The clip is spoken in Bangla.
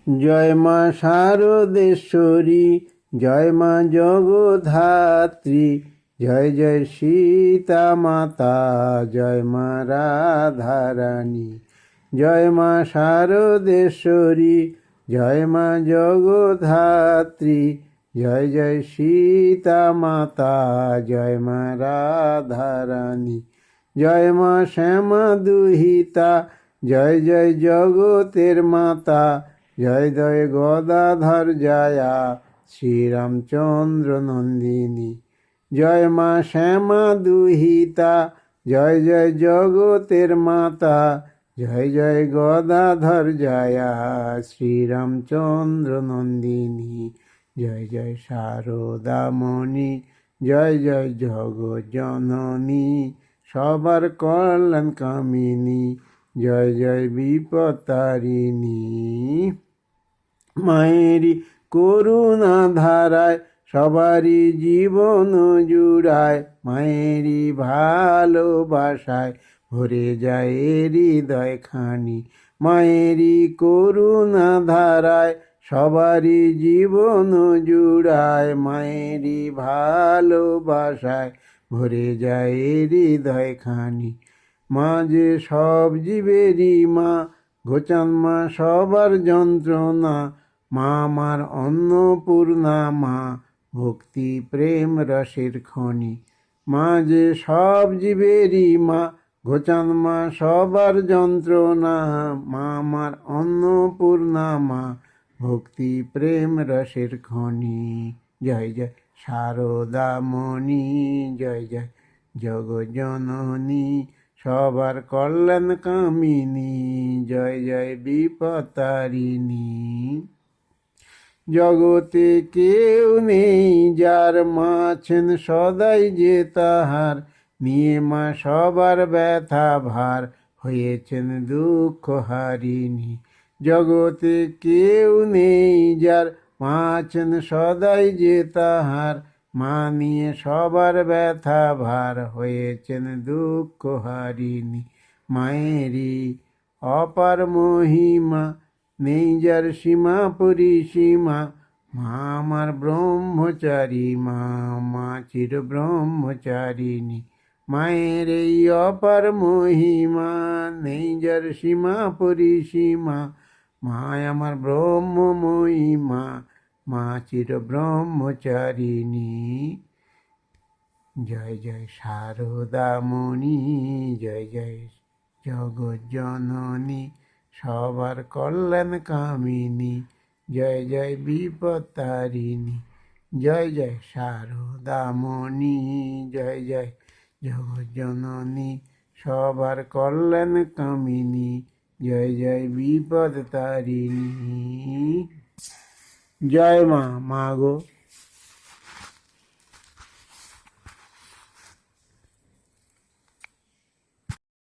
জয় মা শারদেশ্বরী, জয় মা জগধাত্রী, জয় জয় সীতা মাতা, জয় মা রাধারানী। জয় মা শারদেশ্বরী, জয় মা জগধাত্রী, জয় জয় সীতা মাতা, জয় মা রাধারানী। জয় মা শ্যামা দুহিতা, জয় জয় জগতের মাতা, জয় জয় গদাধর জয়া, শ্রীরামচন্দ্র নন্দিনী। জয় মা শ্যামা দুহিতা, জয় জয় জগতের মাতা, জয় জয় গদাধর জয়া, শ্রীরামচন্দ্র নন্দিনী। জয় জয় শারদামণি, জয় জয় জগজ্জননী, সবার কল্যাণ কামিনী, জয় জয় বিপত্তারিণী। মায়েরই করুণা ধারায় সবারই জীবন জুড়ায়, মায়েরই ভালোবাসায় ভরে যায় হৃদয়খানি। মায়েরই করুণা ধারায় সবারই জীবন জুড়ায়, মায়েরই ভালোবাসায় ভরে যায় হৃদয়খানি। মা যে সব জীবেরই মা, ঘোচান মা সবার যন্ত্রণা, মা আমার অন্নপূর্ণা, মা ভক্তি প্রেম রসের খনি। মা যে সব জীবেরই মা, ঘোচান মা সবার যন্ত্রণা, মা আমার অন্নপূর্ণা, মা ভক্তি প্রেম রসের খনি। জয় জয় শারদামণি, জয় জয় জগজ্জননী, সবার কল্যাণ কামিনী, জয় জয় বিপত্তারিণী। জগতে কেউ নেই যার মা আছেন সদাই যে তাহার, নিয়ে মা সবার ব্যথা ভার, হয়েছেন দুঃখ হারিণী। জগতে কেউ নেই যার মা আছেন সদাই যে তাহার, মা নিয়ে সবার ব্যথা ভার, হয়েছেন দুঃখ হারিণী। মায়েরই অপার মহিমা, নেই যার সীমা পরিসীমা, মা আমার ব্রহ্মচারী, মা মা চির ব্রহ্মচারিণী। মায়ের এই অপার মহিমা, নেই যার সীমা পরিসীমা, মা আমার ব্রহ্মময়ী, মা মা চির ব্রহ্মচারিণী। জয় জয় শারদামণি, জয় জয় জগজ্জননী, সবার কল্যাণ কামিনী, জয় জয় বিপত্তারিণী। জয় জয় শারদামণি, জয় জয় জগজ্জননী, সবার কল্যাণ কামিনী, জয় জয় বিপত্তারিণী। জয় মা, মা গো।